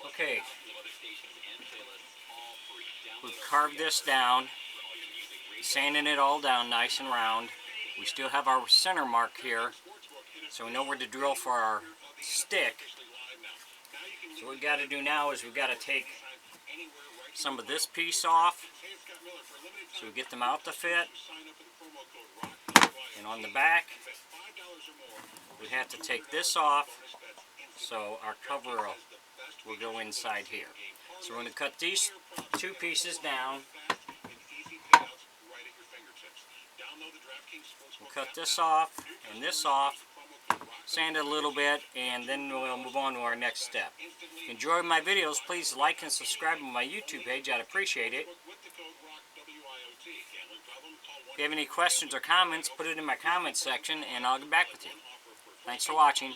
Okay, we've carved this down, sanding it all down nice and round. We still have our center mark here, so we know where to drill for our stick. So what we got to do now is we've got to take some of this piece off, so we get them out to fit. And on the back, we have to take this off, so our cover will go inside here. So we're going to cut these two pieces down. We'll cut this off and this off, sand it a little bit, and then we'll move on to our next step. If you enjoy my videos, please like and subscribe to my YouTube page. I'd appreciate it. If you have any questions or comments, put it in my comment section and I'll get back with you. Thanks for watching.